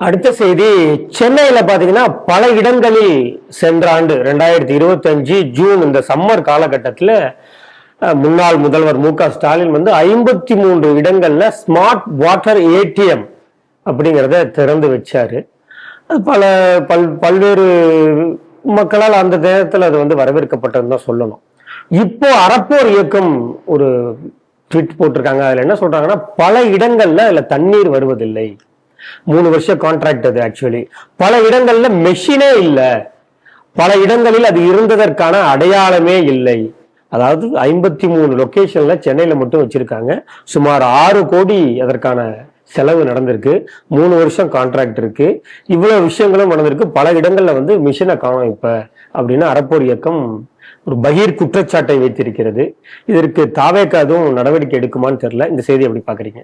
அடுத்த செய்தி, சென்னையில பாத்தீங்கன்னா பல இடங்களில் சென்ற ஆண்டு 2025 ஜூன் இந்த சம்மர் காலகட்டத்தில் முன்னாள் முதல்வர் மு.க.ஸ்டாலின் வந்து 53 இடங்கள்ல ஸ்மார்ட் வாட்டர் ஏடிஎம் அப்படிங்கிறத திறந்து வச்சாரு. அது பல்வேறு மக்களால் அந்த நேரத்தில் அது வந்து வரவேற்கப்பட்டதுன்னு தான் சொல்லணும். இப்போ அறப்போர் இயக்கம் ஒரு ட்வீட் போட்டிருக்காங்க. அதுல என்ன சொல்றாங்கன்னா, பல இடங்கள்ல அதுல தண்ணீர் வருவதில்லை. 3 வருஷம் கான்ட்ராக்ட் அது. ஆக்சுவலி பல இடங்கள்ல மெஷினே இல்லை, பல இடங்களில் அது இருந்ததற்கான அடையாளமே இல்லை. அதாவது 53 லொகேஷன்ல சென்னையில மட்டும் வச்சிருக்காங்க. சுமார் 6 கோடி அதற்கான செலவு நடந்திருக்கு. 3 வருஷம் கான்ட்ராக்ட் இருக்கு. இவ்வளவு விஷயங்களும் நடந்திருக்கு. பல இடங்கள்ல வந்து மிஷினை காணும் இப்ப அப்படின்னு அறப்போர் இயக்கம் ஒரு பகீர் குற்றச்சாட்டை வைத்திருக்கிறது. இதற்கு தாவேக அதுவும் நடவடிக்கை எடுக்குமான்னு தெரியல. இந்த செய்தி எப்படி பாக்குறீங்க?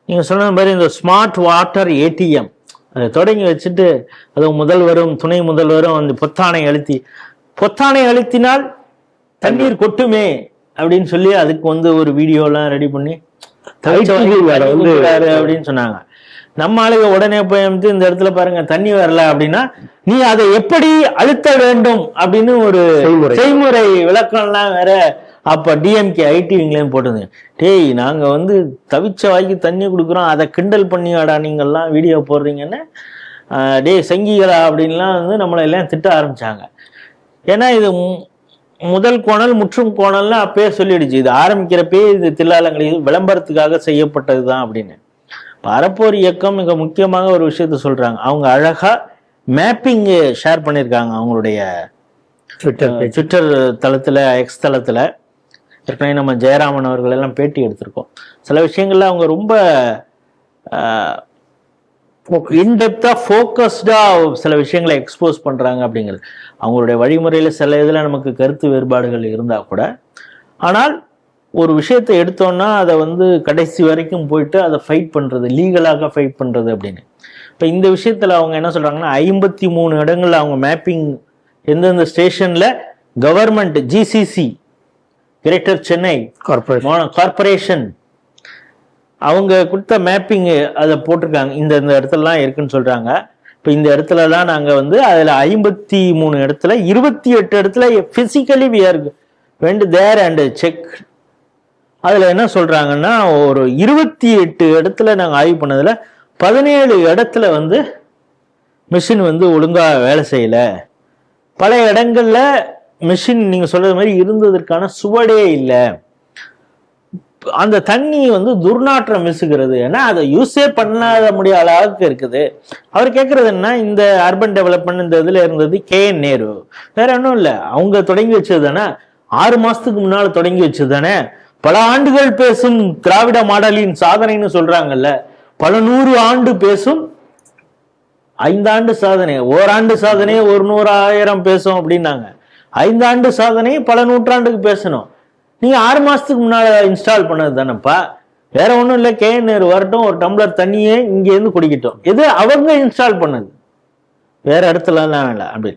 நீங்க சொன்ன மாதிரி இந்த ஸ்மார்ட் வாட்டர் ஏடிஎம் அதை தொடங்கி வச்சுட்டு அது முதல்வரும் துணை முதல்வரும் அந்த பொத்தானை அழுத்தினால் தண்ணீர் கொட்டுமே அப்படின்னு சொல்லி அதுக்கு வந்து ஒரு வீடியோலாம் ரெடி பண்ணி அப்படின்னு சொன்னாங்க. நம்ம ஆளுங்க உடனே போய் இந்த இடத்துல பாருங்க தண்ணி வரல அப்படின்னா நீ அதை எப்படி அழுத்த வேண்டும் அப்படின்னு ஒரு செய்முறை விளக்கம்லாம் வேற. அப்ப டிஎம்கே ஐடிவிங்களையும் போட்டுருந்தேன். டேய், நாங்க வந்து தவிச்ச வாய்க்கு தண்ணி கொடுக்குறோம், அதை கிண்டல் பண்ணியாடா நீங்கள்லாம் வீடியோ போடுறீங்கன்னு டேய் சங்கிகளா அப்படின்லாம் வந்து நம்மளை எல்லாம் திட்ட ஆரம்பிச்சாங்க. ஏன்னா இது முதல் கோணல் முற்றும் கோணல்னு அப்பயே சொல்லிடுச்சு. இது ஆரம்பிக்கிறப்பே இது தில்லாலங்களில் விளம்பரத்துக்காக செய்யப்பட்டது தான் அப்படின்னு. அறப்போர் இயக்கம் மிக முக்கியமாக ஒரு விஷயத்த சொல்றாங்க. அவங்க அழகா மேப்பிங் ஷேர் பண்ணியிருக்காங்க அவங்களுடைய ட்விட்டர் தளத்துல, எக்ஸ் தளத்துல. ஏற்கனவே நம்ம ஜெயராமன் அவர்கள் எல்லாம் பேட்டி எடுத்திருக்கோம். சில விஷயங்கள்ல அவங்க ரொம்ப இன்டெப்தா ஃபோக்கஸ்டா சில விஷயங்களை எக்ஸ்போஸ் பண்றாங்க அப்படிங்கிறது. அவங்களுடைய வழிமுறையில சில இதுல நமக்கு கருத்து வேறுபாடுகள் இருந்தா கூட, ஆனால் ஒரு விஷயத்தை எடுத்தோம்னா அதை வந்து கடைசி வரைக்கும் போயிட்டு அதை ஃபைட் பண்றது, லீகலாக ஃபைட் பண்றது அப்படின்னு. இப்போ இந்த விஷயத்துல அவங்க என்ன சொல்றாங்கன்னா, 53 இடங்கள்ல அவங்க மேப்பிங் எந்தெந்த ஸ்டேஷன்ல government GCC greater Chennai corporation அவங்க கொடுத்த மேப்பிங் அதை போட்டிருக்காங்க. இந்த இடத்துலலாம் இருக்குன்னு சொல்றாங்க. இப்போ இந்த இடத்துலலாம் நாங்கள் வந்து அதில் 53 இடத்துல 28 இடத்துல physically we are went there and check. அதில் என்ன சொல்றாங்கன்னா, ஒரு 28 இடத்துல நாங்கள் ஆய்வு பண்ணதுல 17 இடத்துல வந்து மிஷின் வந்து ஒழுங்கா வேலை செய்யல. பல இடங்கள்ல மிஷின் நீங்க சொல்றது மாதிரி இருந்ததற்கான சுவடே இல்லை. அந்த தண்ணி வந்து துர்நாற்றம் வீசுகிறது. ஏன்னா அதை யூஸே பண்ணாத முடியாத அளவுக்கு இருக்குது. அவர் கேட்கறது என்ன, இந்த அர்பன் டெவலப்மெண்ட் இந்த இதுல இருந்தது KN நேரு, வேற ஒன்றும் இல்லை. அவங்க தொடங்கி வச்சது தானே, 6 மாசத்துக்கு முன்னால தொடங்கி வச்சது தானே. பல ஆண்டுகள் பேசும் திராவிட மாடலின் சாதனைன்னு சொல்றாங்கல்ல, பல 100 ஆண்டு பேசும் 5 ஆண்டு சாதனை, ஓராண்டு சாதனை 100,000 பேசும் அப்படின்னாங்க. 5 ஆண்டு சாதனை பல நூற்றாண்டுக்கு பேசணும். நீங்க 6 மாசத்துக்கு முன்னால இன்ஸ்டால் பண்ணது தானேப்பா, வேற ஒன்றும் இல்லை. KN நேரு வரட்டும், ஒரு டம்ளர் தண்ணியே இங்கேருந்து குடிக்கட்டும். இது அவங்க இன்ஸ்டால் பண்ணது, வேற இடத்துலலாம் இல்லை. அப்படி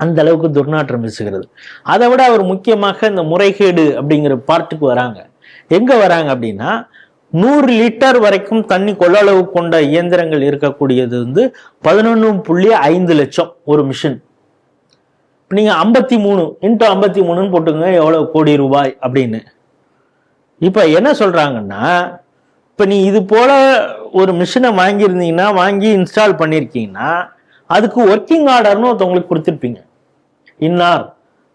அந்த அளவுக்கு துர்நாற்றம் வீசுகிறது. அதை விட அவர் முக்கியமாக இந்த முறைகேடு அப்படிங்கிற பார்ட்டுக்கு வராங்க. எங்க வராங்க அப்படின்னா, 100 லிட்டர் வரைக்கும் தண்ணி கொள்ளளவு கொண்ட இயந்திரங்கள் இருக்கக்கூடியது வந்து 11.5 லட்சம் ஒரு மிஷின். நீங்க 53 × 53 போட்டுங்க, எவ்வளவு கோடி ரூபாய் அப்படின்னு. இப்ப என்ன சொல்றாங்கன்னா, இப்ப நீ இது போல ஒரு மிஷினை வாங்கியிருந்தீங்கன்னா, வாங்கி இன்ஸ்டால் பண்ணிருக்கீங்கன்னா, அதுக்கு ஒர்க்கிங் ஆர்டர்னு ஒருத்தவங்களுக்கு கொடுத்துருப்பீங்க. இன்னார்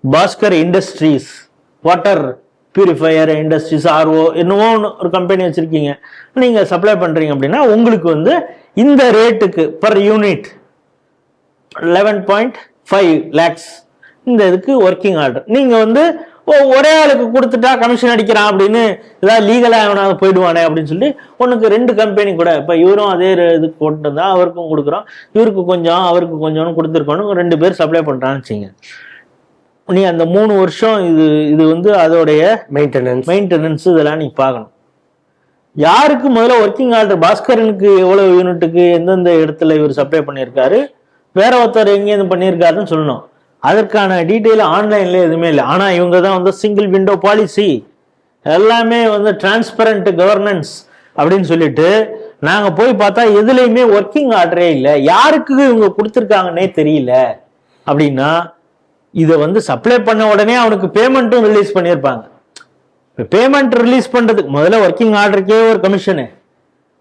Bhaskar industries water purifier industries RO என்னவோ ஒரு கம்பெனி வச்சிருக்கீங்க, நீங்க சப்ளை பண்றீங்க அப்படின்னா உங்களுக்கு வந்து இந்த ரேட்டுக்கு பர் யூனிட் 11.5 lakhs இந்த இதுக்கு ஒர்க்கிங் ஆர்டர். நீங்க வந்து ஒரே ஆளுக்கு கொடுத்துட்டா கமிஷன் அடிக்கிறான் அப்படின்னு ஏதாவது லீகலா எவனாவது போயிடுவானே அப்படின்னு சொல்லி உனக்கு 2 கம்பெனி கூட, இப்ப இவரும் அதே இதுக்கு போட்டு தான் அவருக்கும் கொடுக்குறோம், இவருக்கு கொஞ்சம் அவருக்கு கொஞ்சம்னு கொடுத்துருக்கணும், 2 பேர் சப்ளை பண்றான்னு வச்சுங்க. நீ அந்த 3 வருஷம் இது வந்து அதோடைய மெயின்டெனன்ஸ் இதெல்லாம் நீ பார்க்கணும். யாருக்கு முதல்ல ஒர்க்கிங் ஆர்டர், பாஸ்கரனுக்கு எவ்வளவு யூனிட்டுக்கு எந்தெந்த இடத்துல இவர் சப்ளை பண்ணியிருக்காரு, வேற ஒருத்தர் எங்கேருந்து பண்ணியிருக்காருன்னு சொல்லணும். அதற்கான டீட்டெயில் ஆன்லைன்ல எதுவுமே இல்லை. ஆனா இவங்க தான் வந்து சிங்கிள் விண்டோ பாலிசி, எல்லாமே வந்து டிரான்ஸ்பரண்ட் கவர்னன்ஸ் அப்படின்னு சொல்லிட்டு நாங்க போய் பார்த்தா எதுலையுமே ஒர்க்கிங் ஆர்டரே இல்லை, யாருக்கு இவங்க கொடுத்துருக்காங்கன்னே தெரியல அப்படின்னா இதை வந்து சப்ளை பண்ண உடனே அவனுக்கு பேமெண்ட்டும் ரிலீஸ் பண்ணியிருப்பாங்க. பேமெண்ட் ரிலீஸ் பண்றதுக்கு முதல்ல ஒர்க்கிங் ஆர்டருக்கே ஒரு கமிஷனு,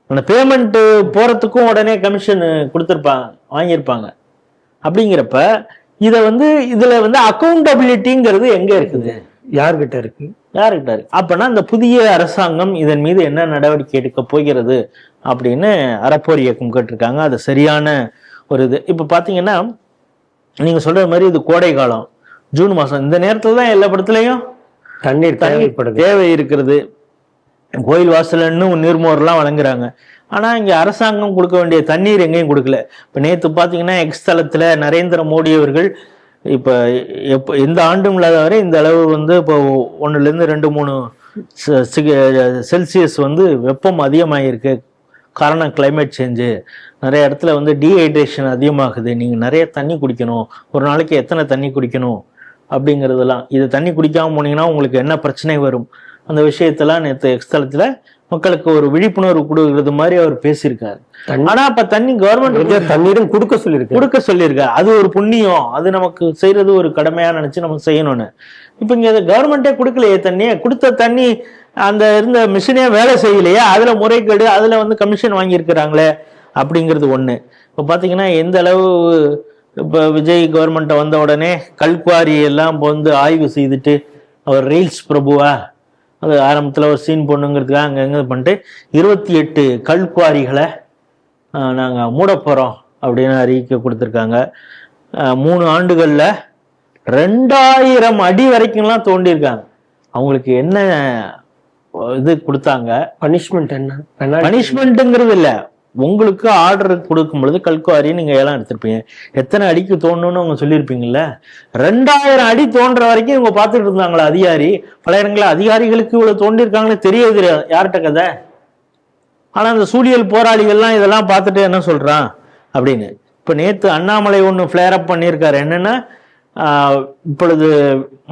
அந்த பேமெண்ட் போறதுக்கும் உடனே கமிஷன் கொடுத்துருப்பாங்க, வாங்கியிருப்பாங்க. அப்படிங்கிறப்ப இதை வந்து இதுல வந்து அக்கௌண்டபிலிட்டிங்கிறது எங்க இருக்குது, யார்கிட்ட இருக்கு? அப்பனா இந்த புதிய அரசாங்கம் இதன் மீது என்ன நடவடிக்கை எடுக்க போகிறது அப்படின்னு அறப்போர் இயக்கம் கேட்டிருக்காங்க. அது சரியான ஒரு இது. இப்ப பாத்தீங்கன்னா நீங்க சொல்ற மாதிரி இது கோடை காலம், ஜூன் மாசம், இந்த நேரத்துல தான் எல்லா படத்துலயும் தண்ணீர் தேவை இருக்கிறது. கோயில் வாசல்னு நீர்மோர்லாம் வழங்குறாங்க. ஆனா இங்க அரசாங்கம் கொடுக்க வேண்டிய தண்ணீர் எங்கேயும் கொடுக்கல. இப்ப நேத்து பாத்தீங்கன்னா எக்ஸ் தளத்துல நரேந்திர மோடி அவர்கள் இப்ப எந்த ஆண்டும் இல்லாத வரை இந்த அளவு வந்து இப்போ 1-2-3 செல்சியஸ் வந்து வெப்பம் அதிகமாகிருக்கு. காரணம் கிளைமேட் சேஞ்சு, நிறைய இடத்துல வந்து டீஹைட்ரேஷன் அதிகமாகுது, நீங்க நிறைய தண்ணி குடிக்கணும், ஒரு நாளைக்கு எத்தனை தண்ணி குடிக்கணும் அப்படிங்கிறதெல்லாம், இது தண்ணி குடிக்காம போனீங்கன்னா உங்களுக்கு என்ன பிரச்சனை வரும், அந்த விஷயத்தெல்லாம் நேற்று எக்ஸ் தளத்துல மக்களுக்கு ஒரு விழிப்புணர்வு கொடுக்கறது மாதிரி அவர் பேசியிருக்காரு. ஆனா அப்ப தண்ணி கவர்மெண்ட் தண்ணீரும் கொடுக்க சொல்லியிருக்காரு. அது ஒரு புண்ணியம், அது நமக்கு செய்யறது ஒரு கடமையா நினைச்சு நம்ம செய்யணும்னு. இப்ப இங்க கவர்மெண்டே கொடுக்கலையே தண்ணியே, கொடுத்த தண்ணி அந்த இருந்த மிஷினே வேலை செய்யலையே, அதுல முறைகேடு, அதுல வந்து கமிஷன் வாங்கியிருக்கிறாங்களே அப்படிங்கிறது ஒண்ணு. இப்ப பாத்தீங்கன்னா எந்த அளவு இப்ப விஜய் கவர்மெண்ட் வந்த உடனே கல்குவாரி எல்லாம் வந்து ஆய்வு செய்துட்டு அவர் ரீல்ஸ் பிரபுவா அது ஆரம்பத்தில் ஒரு சீன் பொண்ணுங்கிறதுக்காக அங்கங்க பண்ணிட்டு 28 கல்குவாரிகளை நாங்கள் மூட போகிறோம் அப்படின்னு அறிக்கை கொடுத்துருக்காங்க. 3 ஆண்டுகளில் 2000 அடி வரைக்கும்லாம் தோண்டியிருக்காங்க. அவங்களுக்கு என்ன இது கொடுத்தாங்க, பனிஷ்மெண்ட் என்ன? பனிஷ்மெண்ட்டுங்கிறது இல்லை, உங்களுக்கு ஆர்டர் கொடுக்கும் பொழுது கல்குவாரி நீங்க ஏலம் எடுத்திருப்பீங்க, எத்தனை அடிக்கு தோண்டணும்னு அவங்க சொல்லியிருப்பீங்கல்ல. 2000 அடி தோன்ற வரைக்கும் இவங்க பார்த்துட்டு இருந்தாங்களா அதிகாரி? பல இடங்களில் அதிகாரிகளுக்கு இவ்வளவு தோண்டிருக்காங்களே தெரியாது யார்கிட்ட கதை. ஆனா அந்த சூழியல் போராளிகள்லாம் இதெல்லாம் பார்த்துட்டு என்ன சொல்றான் அப்படின்னு. இப்ப நேத்து அண்ணாமலை ஒண்ணு ஃபிளேர் அப் பண்ணியிருக்காரு. என்னன்னா இப்பொழுது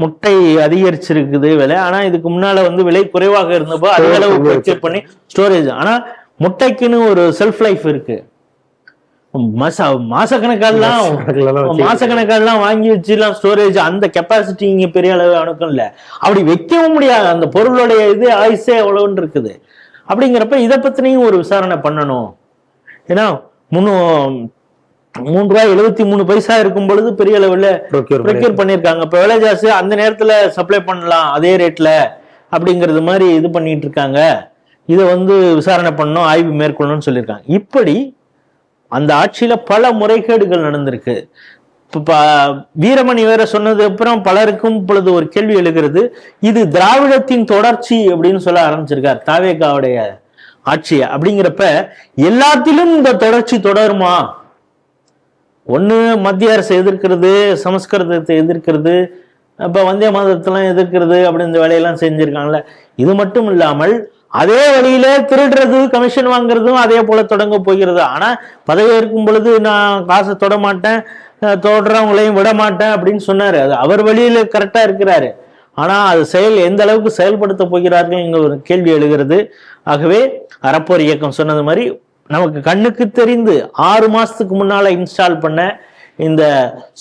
முட்டை அதிகரிச்சிருக்குது விலை, ஆனா இதுக்கு முன்னால வந்து விலை குறைவாக இருந்தப்போ அதிக அளவு பர்ச்சேஸ் பண்ணி ஸ்டோரேஜ். ஆனா முட்டைக்குன்னு ஒரு செல்ஃப் லைஃப் இருக்கு. மாசக்கணக்கெல்லாம் வாங்கி வச்சுலாம் ஸ்டோரேஜ், அந்த கெப்பாசிட்டி இங்க பெரிய அளவு அணுக்கம் இல்ல, அப்படி வைக்கவும் முடியாது. அந்த பொருளுடைய இது ஆயுசே எவ்வளவுன்னு இருக்குது. அப்படிங்கிறப்ப இதை பத்தினையும் ஒரு விசாரணை பண்ணணும். ஏன்னா $3.73 இருக்கும் பொழுது பெரிய அளவுல ப்ரொக்யூர் பண்ணிருக்காங்க. இப்ப விலை ஜாஸ்தி, அந்த நேரத்துல சப்ளை பண்ணலாம் அதே ரேட்ல அப்படிங்கிறது மாதிரி இது பண்ணிட்டு இருக்காங்க. இதை வந்து விசாரணை பண்ணணும், ஆய்வு மேற்கொள்ளணும்னு சொல்லியிருக்காங்க. இப்படி அந்த ஆட்சியில பல முறைகேடுகள் நடந்திருக்கு. இப்ப வீரமணி வேற சொன்னது அப்புறம் பலருக்கும் இப்பொழுது ஒரு கேள்வி எழுகிறது, இது திராவிடத்தின் தொடர்ச்சி அப்படின்னு சொல்ல ஆரம்பிச்சிருக்கார் தாவேகாவுடைய ஆட்சியை. அப்படிங்கிறப்ப எல்லாத்திலும் இந்த தொடர்ச்சி தொடருமா? ஒண்ணு மத்திய அரசை எதிர்க்கிறது, சமஸ்கிருதத்தை எதிர்க்கிறது, இப்ப வந்தே மாதத்தெல்லாம் எதிர்க்கிறது, அப்படி இந்த வேலையெல்லாம் செஞ்சிருக்காங்கல்ல. இது மட்டும் இல்லாமல் அதே வழியில திருடுறது, கமிஷன் வாங்குறதும் அதே போல தொடங்க போகிறது. ஆனா பதவி இருக்கும் பொழுது நான் காசை தொட மாட்டேன், தொடர்றவங்களையும் விட மாட்டேன் அப்படின்னு சொன்னாரு. அது அவர் வழியில கரெக்டா இருக்கிறாரு. ஆனா அது எந்த அளவுக்கு செயல்படுத்த போகிறார்கள் இங்க ஒரு கேள்வி எழுகிறது. ஆகவே அறப்போர் இயக்கம் சொன்னது மாதிரி நமக்கு கண்ணுக்கு தெரிந்து 6 மாசத்துக்கு முன்னால இன்ஸ்டால் பண்ண இந்த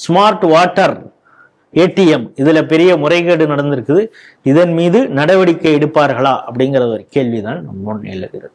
ஸ்மார்ட் வாட்டர் ஏடிஎம், இதுல பெரிய முறைகேடு நடந்திருக்குது. இதன் மீது நடவடிக்கை எடுப்பார்களா அப்படிங்கிற ஒரு கேள்விதான் நம்ம முன் எழுகிறது.